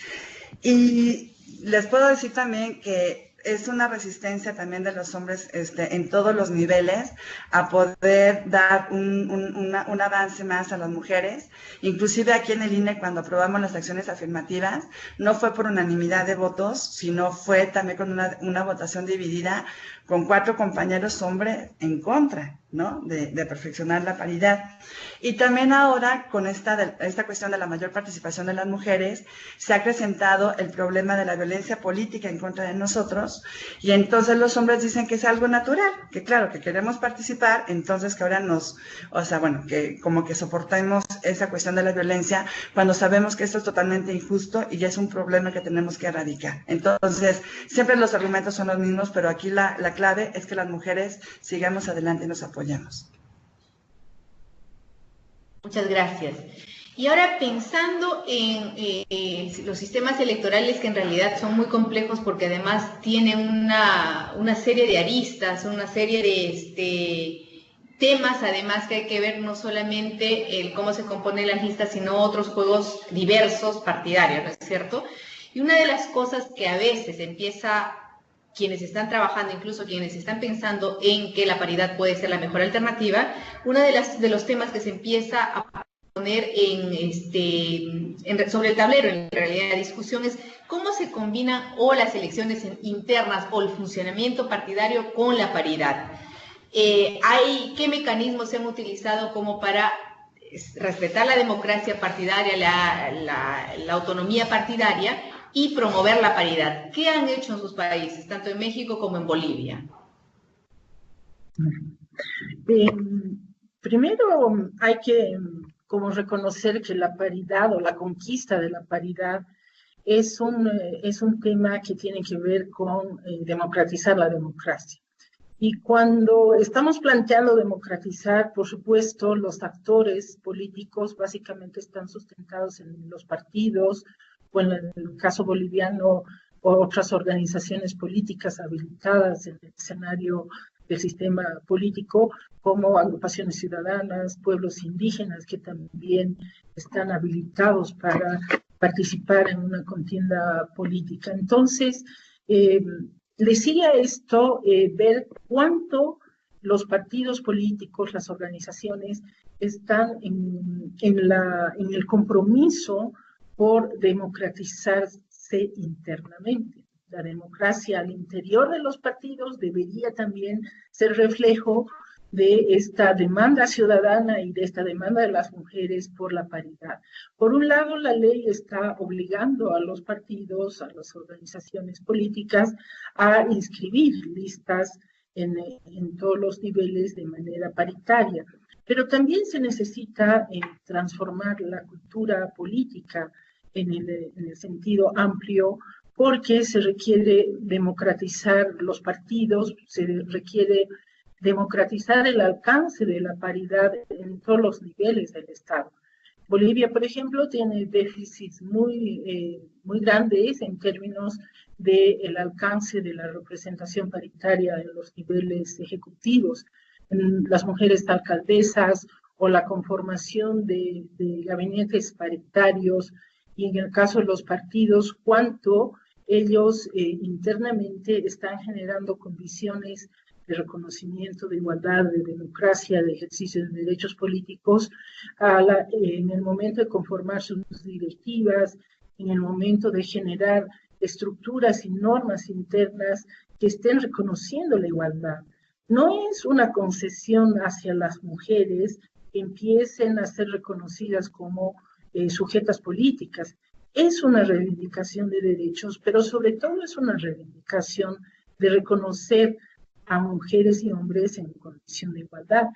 Y les puedo decir también que es una resistencia también de los hombres en todos los niveles a poder dar un avance más a las mujeres. Inclusive aquí en el INE, cuando aprobamos las acciones afirmativas, no fue por unanimidad de votos, sino fue también con una votación dividida con 4 compañeros hombres en contra, ¿no? De perfeccionar la paridad. Y también ahora, con esta cuestión de la mayor participación de las mujeres, se ha acrecentado el problema de la violencia política en contra de nosotros, partidos, y entonces los hombres dicen que es algo natural, que claro, que queremos participar, entonces que ahora que como que soportemos esa cuestión de la violencia cuando sabemos que esto es totalmente injusto y ya es un problema que tenemos que erradicar. Entonces, siempre los argumentos son los mismos, pero aquí la clave es que las mujeres sigamos adelante y nos apoyemos. Muchas gracias. Y ahora pensando en los sistemas electorales, que en realidad son muy complejos porque además tienen una serie de aristas, una serie de temas además que hay que ver, no solamente el cómo se componen las listas, sino otros juegos diversos partidarios, ¿no es cierto? Y una de las cosas que a veces quienes están trabajando, incluso quienes están pensando en que la paridad puede ser la mejor alternativa, uno de los temas que se empieza a poner sobre el tablero, en realidad la discusión es cómo se combinan o las elecciones internas o el funcionamiento partidario con la paridad. ¿Qué mecanismos se han utilizado como para respetar la democracia partidaria, la autonomía partidaria y promover la paridad? ¿Qué han hecho en sus países, tanto en México como en Bolivia? Primero hay que como reconocer que la paridad o la conquista de la paridad es un tema que tiene que ver con democratizar la democracia. Y cuando estamos planteando democratizar, por supuesto, los actores políticos básicamente están sustentados en los partidos, o en el caso boliviano, o otras organizaciones políticas habilitadas en el escenario del sistema político, como agrupaciones ciudadanas, pueblos indígenas que también están habilitados para participar en una contienda política. Entonces, le sigue a esto ver cuánto los partidos políticos, las organizaciones, están en el compromiso por democratizarse internamente. La democracia al interior de los partidos debería también ser reflejo de esta demanda ciudadana y de esta demanda de las mujeres por la paridad. Por un lado, la ley está obligando a los partidos, a las organizaciones políticas, a inscribir listas en todos los niveles de manera paritaria. Pero también se necesita transformar la cultura política en el sentido amplio, porque se requiere democratizar los partidos, se requiere democratizar el alcance de la paridad en todos los niveles del Estado. Bolivia, por ejemplo, tiene déficits muy grandes en términos del alcance de la representación paritaria en los niveles ejecutivos, en las mujeres alcaldesas o la conformación de gabinetes paritarios, y en el caso de los partidos, cuánto ellos internamente están generando condiciones de reconocimiento, de igualdad, de democracia, de ejercicio de derechos políticos, en el momento de conformar sus directivas, en el momento de generar estructuras y normas internas que estén reconociendo la igualdad. No es una concesión hacia las mujeres que empiecen a ser reconocidas como sujetas políticas. Es una reivindicación de derechos, pero sobre todo es una reivindicación de reconocer a mujeres y hombres en condición de igualdad.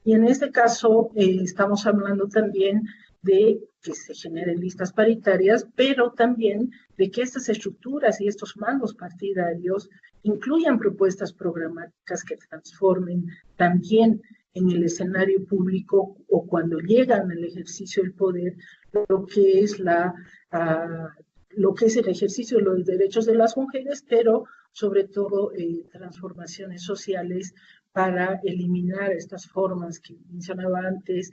Y en este caso estamos hablando también de que se generen listas paritarias, pero también de que estas estructuras y estos mandos partidarios incluyan propuestas programáticas que transformen también en el escenario público o cuando llegan al ejercicio del poder lo que es el ejercicio de los derechos de las mujeres, pero sobre todo transformaciones sociales para eliminar estas formas que mencionaba antes,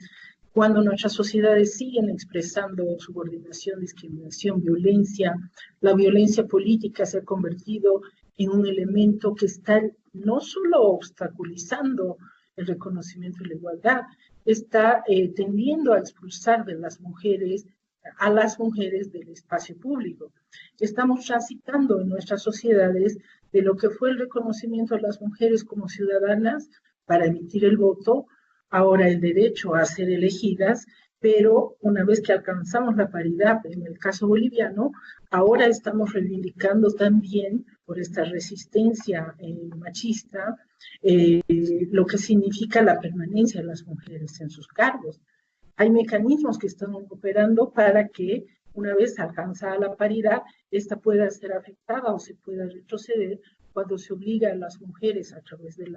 cuando nuestras sociedades siguen expresando subordinación, discriminación, violencia. La violencia política se ha convertido en un elemento que está no solo obstaculizando el reconocimiento de la igualdad, está tendiendo a expulsar a las mujeres del espacio público. Estamos transitando en nuestras sociedades de lo que fue el reconocimiento de las mujeres como ciudadanas para emitir el voto, ahora el derecho a ser elegidas, pero una vez que alcanzamos la paridad, en el caso boliviano, ahora estamos reivindicando también por esta resistencia machista lo que significa la permanencia de las mujeres en sus cargos. Hay mecanismos que están operando para que una vez alcanzada la paridad, esta pueda ser afectada o se pueda retroceder cuando se obliga a las mujeres a través de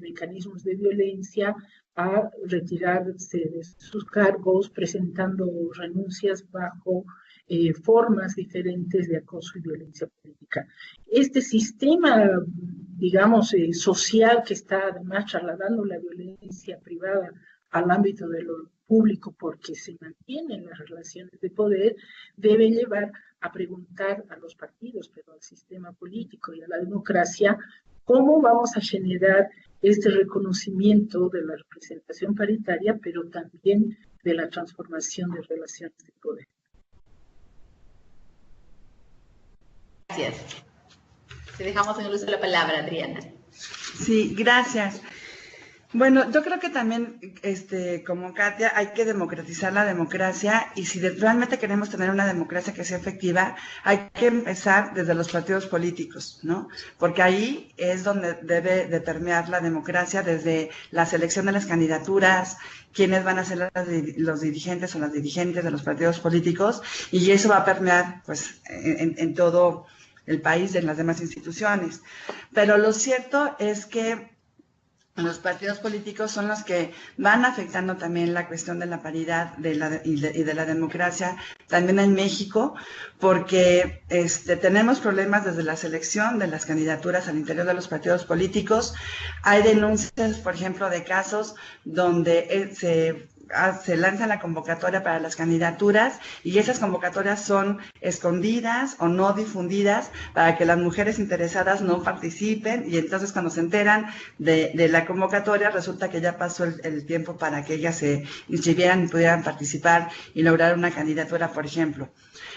mecanismos de violencia a retirarse de sus cargos, presentando renuncias bajo formas diferentes de acoso y violencia política. Este sistema, digamos, social que está además trasladando la violencia privada al ámbito de lo público porque se mantienen las relaciones de poder, debe llevar a preguntar a los partidos, pero al sistema político y a la democracia, cómo vamos a generar este reconocimiento de la representación paritaria, pero también de la transformación de relaciones de poder. Gracias. Te dejamos en el uso de la palabra, Adriana. Sí, gracias. Bueno, yo creo que también, como Katia, hay que democratizar la democracia y si realmente queremos tener una democracia que sea efectiva, hay que empezar desde los partidos políticos, ¿no? Porque ahí es donde debe de permear la democracia, desde la selección de las candidaturas, quiénes van a ser los dirigentes o las dirigentes de los partidos políticos, y eso va a permear, pues, en todo el país, en las demás instituciones. Pero lo cierto es que los partidos políticos son los que van afectando también la cuestión de la paridad y de la democracia también en México, porque tenemos problemas desde la selección de las candidaturas al interior de los partidos políticos. Hay denuncias, por ejemplo, de casos donde se lanza la convocatoria para las candidaturas y esas convocatorias son escondidas o no difundidas para que las mujeres interesadas no participen, y entonces cuando se enteran de la convocatoria resulta que ya pasó el tiempo para que ellas se inscribieran y pudieran participar y lograr una candidatura, por ejemplo.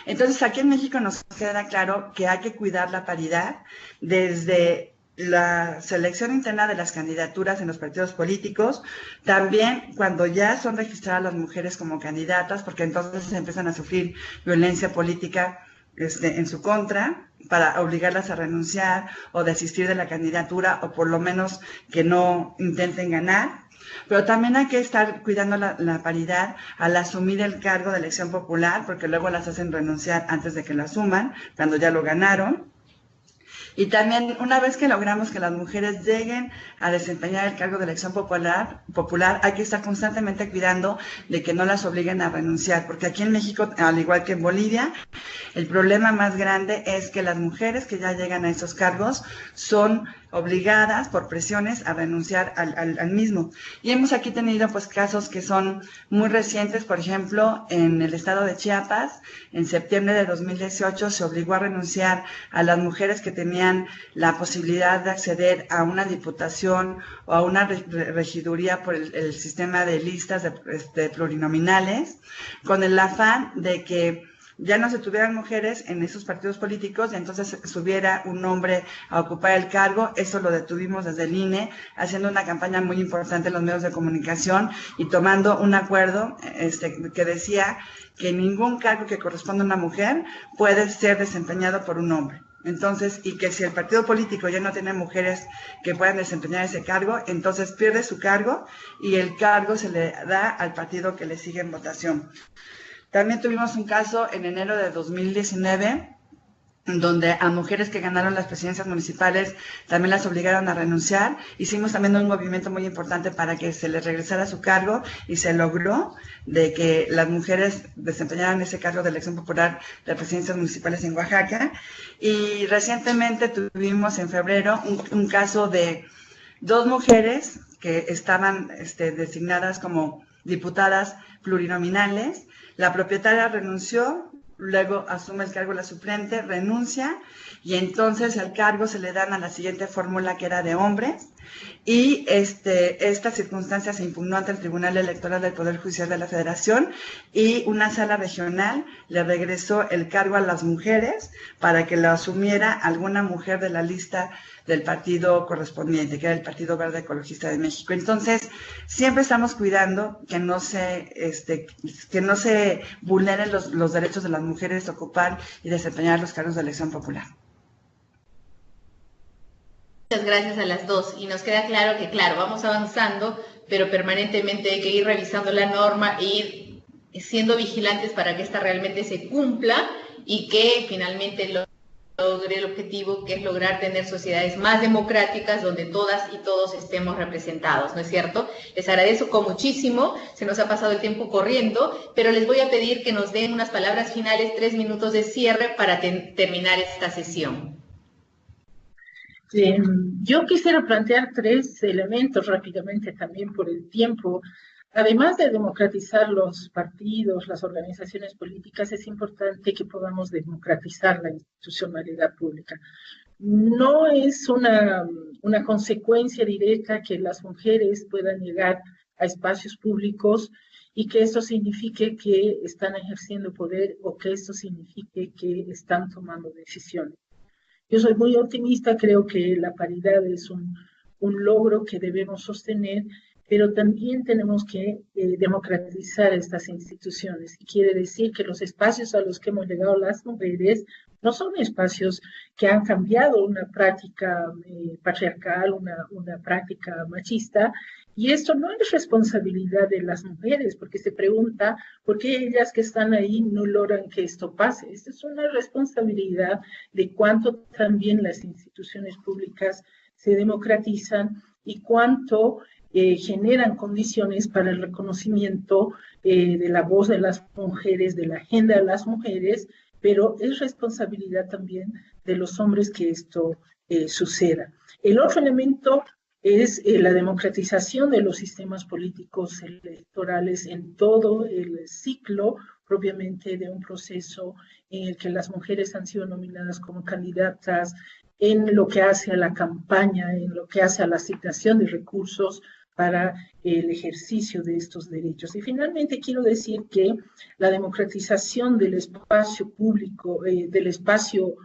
Entonces aquí en México nos queda claro que hay que cuidar la paridad desde la selección interna de las candidaturas en los partidos políticos, también cuando ya son registradas las mujeres como candidatas, porque entonces empiezan a sufrir violencia política en su contra, para obligarlas a renunciar o desistir de la candidatura, o por lo menos que no intenten ganar. Pero también hay que estar cuidando la paridad al asumir el cargo de elección popular, porque luego las hacen renunciar antes de que lo asuman, cuando ya lo ganaron. Y también, una vez que logramos que las mujeres lleguen a desempeñar el cargo de elección popular, hay que estar constantemente cuidando de que no las obliguen a renunciar, porque aquí en México, al igual que en Bolivia, el problema más grande es que las mujeres que ya llegan a esos cargos son obligadas por presiones a renunciar al mismo. Y hemos aquí tenido pues casos que son muy recientes. Por ejemplo, en el estado de Chiapas, en septiembre de 2018 se obligó a renunciar a las mujeres que tenían la posibilidad de acceder a una diputación o a una regiduría por el sistema de listas de plurinominales, con el afán de que ya no se tuvieran mujeres en esos partidos políticos y entonces subiera un hombre a ocupar el cargo. Eso lo detuvimos desde el INE, haciendo una campaña muy importante en los medios de comunicación y tomando un acuerdo que decía que ningún cargo que corresponda a una mujer puede ser desempeñado por un hombre. Entonces, y que si el partido político ya no tiene mujeres que puedan desempeñar ese cargo, entonces pierde su cargo y el cargo se le da al partido que le sigue en votación. También tuvimos un caso en enero de 2019, donde a mujeres que ganaron las presidencias municipales también las obligaron a renunciar. Hicimos también un movimiento muy importante para que se les regresara su cargo y se logró de que las mujeres desempeñaran ese cargo de elección popular de presidencias municipales en Oaxaca. Y recientemente tuvimos en febrero un caso de 2 mujeres que estaban designadas como diputadas plurinominales. La propietaria renunció, luego asume el cargo la suplente, renuncia y entonces el cargo se le dan a la siguiente fórmula que era de hombres. Y esta circunstancia se impugnó ante el Tribunal Electoral del Poder Judicial de la Federación y una sala regional le regresó el cargo a las mujeres para que lo asumiera alguna mujer de la lista del partido correspondiente, que era el Partido Verde Ecologista de México. Entonces, siempre estamos cuidando que no se vulneren los derechos de las mujeres de ocupar y desempeñar los cargos de elección popular. Muchas gracias a las dos, y nos queda claro que, claro, vamos avanzando, pero permanentemente hay que ir revisando la norma e ir siendo vigilantes para que esta realmente se cumpla y que finalmente logre el objetivo, que es lograr tener sociedades más democráticas donde todas y todos estemos representados, ¿no es cierto? Les agradezco muchísimo, se nos ha pasado el tiempo corriendo, pero les voy a pedir que nos den unas palabras finales, 3 minutos de cierre para terminar esta sesión. Yo quisiera plantear 3 elementos rápidamente también por el tiempo. Además de democratizar los partidos, las organizaciones políticas, es importante que podamos democratizar la institucionalidad pública. No es una consecuencia directa que las mujeres puedan llegar a espacios públicos y que esto signifique que están ejerciendo poder o que esto signifique que están tomando decisiones. Yo soy muy optimista, creo que la paridad es un logro que debemos sostener, pero también tenemos que democratizar estas instituciones. Y quiere decir que los espacios a los que hemos llegado las mujeres no son espacios que han cambiado una práctica patriarcal, una práctica machista, y esto no es responsabilidad de las mujeres, porque se pregunta por qué ellas que están ahí no logran que esto pase. Esta es una responsabilidad de cuánto también las instituciones públicas se democratizan y cuánto generan condiciones para el reconocimiento de la voz de las mujeres, de la agenda de las mujeres, pero es responsabilidad también de los hombres que esto suceda. El otro elemento es la democratización de los sistemas políticos electorales en todo el ciclo propiamente de un proceso en el que las mujeres han sido nominadas como candidatas, en lo que hace a la campaña, en lo que hace a la asignación de recursos para el ejercicio de estos derechos. Y finalmente quiero decir que la democratización del espacio público, del espacio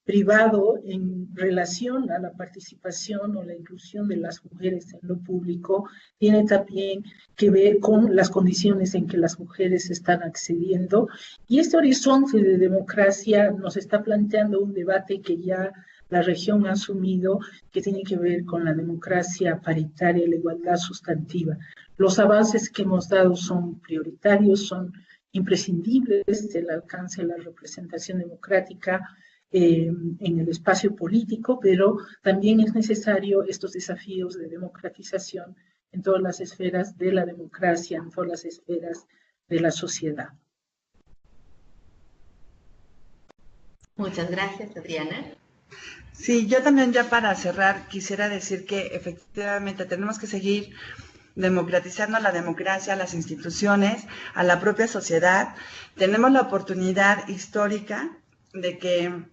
privado en relación a la participación o la inclusión de las mujeres en lo público, tiene también que ver con las condiciones en que las mujeres están accediendo. Y este horizonte de democracia nos está planteando un debate que ya la región ha asumido, que tiene que ver con la democracia paritaria y la igualdad sustantiva. Los avances que hemos dado son prioritarios, son imprescindibles del alcance de la representación democrática en el espacio político, pero también es necesario estos desafíos de democratización en todas las esferas de la democracia, en todas las esferas de la sociedad. Muchas gracias, Adriana. Sí, yo también ya para cerrar quisiera decir que efectivamente tenemos que seguir democratizando la democracia, a las instituciones, a la propia sociedad. Tenemos la oportunidad histórica de que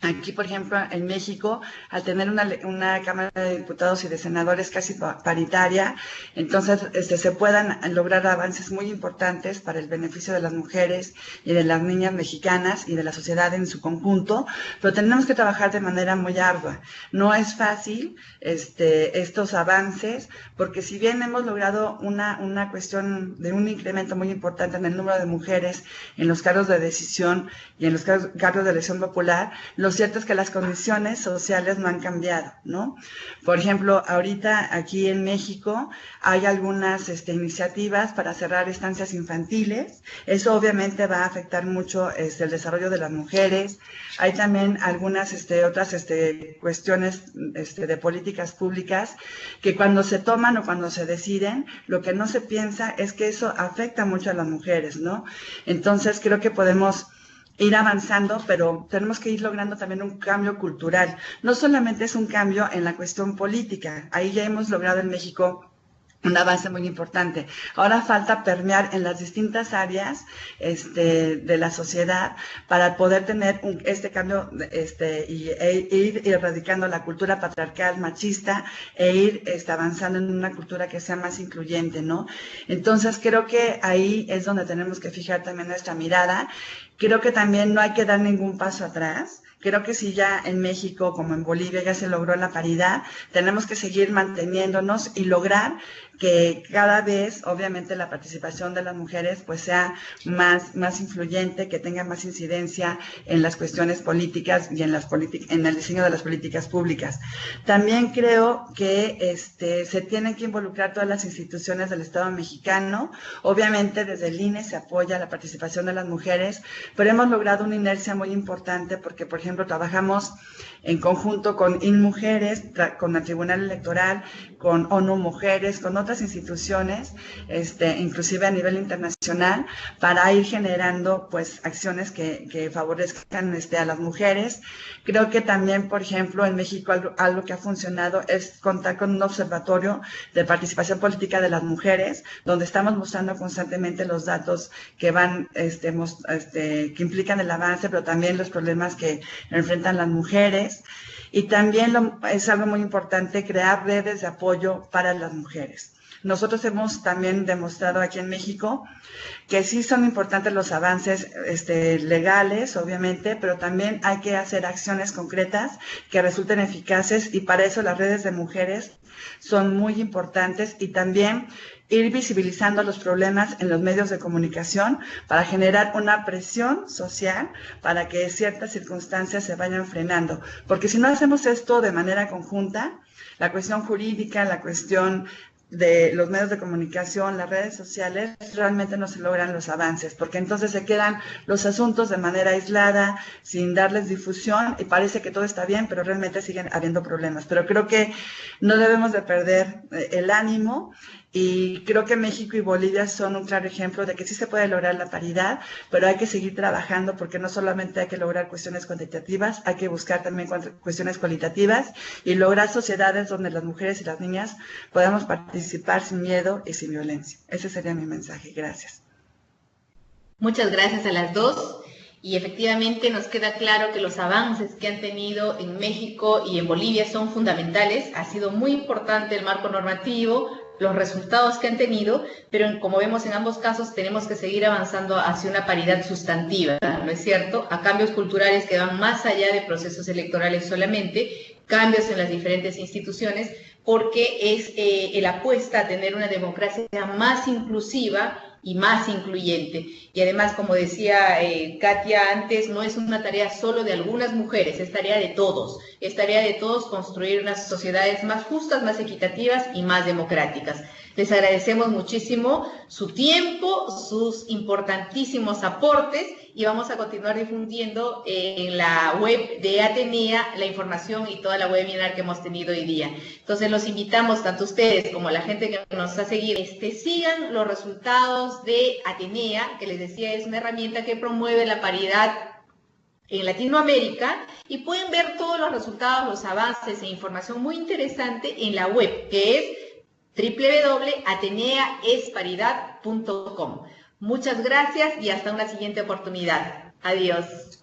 aquí, por ejemplo, en México, al tener una Cámara de Diputados y de Senadores casi paritaria, entonces se puedan lograr avances muy importantes para el beneficio de las mujeres y de las niñas mexicanas y de la sociedad en su conjunto, pero tenemos que trabajar de manera muy ardua. No es fácil estos avances, porque si bien hemos logrado una cuestión de un incremento muy importante en el número de mujeres en los cargos de decisión y en los cargos de elección popular, lo cierto es que las condiciones sociales no han cambiado, ¿no? Por ejemplo, ahorita aquí en México hay algunas iniciativas para cerrar estancias infantiles. Eso obviamente va a afectar mucho el desarrollo de las mujeres. Hay también algunas otras cuestiones de políticas públicas que cuando se toman o cuando se deciden, lo que no se piensa es que eso afecta mucho a las mujeres, ¿no? Entonces creo que podemos ir avanzando, pero tenemos que ir logrando también un cambio cultural. No solamente es un cambio en la cuestión política, ahí ya hemos logrado en México una base muy importante. Ahora falta permear en las distintas áreas de la sociedad para poder tener este cambio e ir erradicando la cultura patriarcal, machista, e ir avanzando en una cultura que sea más incluyente, ¿no? Entonces creo que ahí es donde tenemos que fijar también nuestra mirada. Creo que también no hay que dar ningún paso atrás. Creo que si ya en México, como en Bolivia, ya se logró la paridad, tenemos que seguir manteniéndonos y lograr que cada vez, obviamente, la participación de las mujeres pues sea más influyente, que tenga más incidencia en las cuestiones políticas y en el diseño de las políticas públicas. También creo que se tienen que involucrar todas las instituciones del Estado mexicano. Obviamente, desde el INE se apoya la participación de las mujeres, pero hemos logrado una inercia muy importante porque, por ejemplo, trabajamos en conjunto con INMujeres, con el Tribunal Electoral, con ONU Mujeres, con otras instituciones, inclusive a nivel internacional, para ir generando pues acciones que favorezcan a las mujeres. Creo que también, por ejemplo, en México algo que ha funcionado es contar con un observatorio de participación política de las mujeres, donde estamos mostrando constantemente los datos que van, que implican el avance, pero también los problemas que enfrentan las mujeres. Y también es algo muy importante crear redes de apoyo para las mujeres. Nosotros hemos también demostrado aquí en México que sí son importantes los avances legales, obviamente, pero también hay que hacer acciones concretas que resulten eficaces, y para eso las redes de mujeres son muy importantes, y también ir visibilizando los problemas en los medios de comunicación para generar una presión social para que ciertas circunstancias se vayan frenando. Porque si no hacemos esto de manera conjunta, la cuestión jurídica, la cuestión de los medios de comunicación, las redes sociales, realmente no se logran los avances, porque entonces se quedan los asuntos de manera aislada, sin darles difusión, y parece que todo está bien, pero realmente siguen habiendo problemas. Pero creo que no debemos de perder el ánimo, y creo que México y Bolivia son un claro ejemplo de que sí se puede lograr la paridad, pero hay que seguir trabajando, porque no solamente hay que lograr cuestiones cuantitativas, hay que buscar también cuestiones cualitativas y lograr sociedades donde las mujeres y las niñas podamos participar sin miedo y sin violencia. Ese sería mi mensaje. Gracias. Muchas gracias a las dos. Y efectivamente nos queda claro que los avances que han tenido en México y en Bolivia son fundamentales. Ha sido muy importante el marco normativo, los resultados que han tenido, pero como vemos en ambos casos tenemos que seguir avanzando hacia una paridad sustantiva, ¿no es cierto? A cambios culturales que van más allá de procesos electorales solamente, cambios en las diferentes instituciones, porque es la apuesta a tener una democracia más inclusiva y más incluyente. Y además, como decía Katia antes, no es una tarea solo de algunas mujeres, es tarea de todos construir unas sociedades más justas, más equitativas y más democráticas. Les agradecemos muchísimo su tiempo, sus importantísimos aportes, y vamos a continuar difundiendo en la web de Atenea la información y toda la webinar que hemos tenido hoy día. Entonces los invitamos, tanto ustedes como la gente que nos ha seguido, sigan los resultados de Atenea, que les decía es una herramienta que promueve la paridad en Latinoamérica, y pueden ver todos los resultados, los avances e información muy interesante en la web, que es www.ateneaesparidad.com. Muchas gracias y hasta una siguiente oportunidad. Adiós.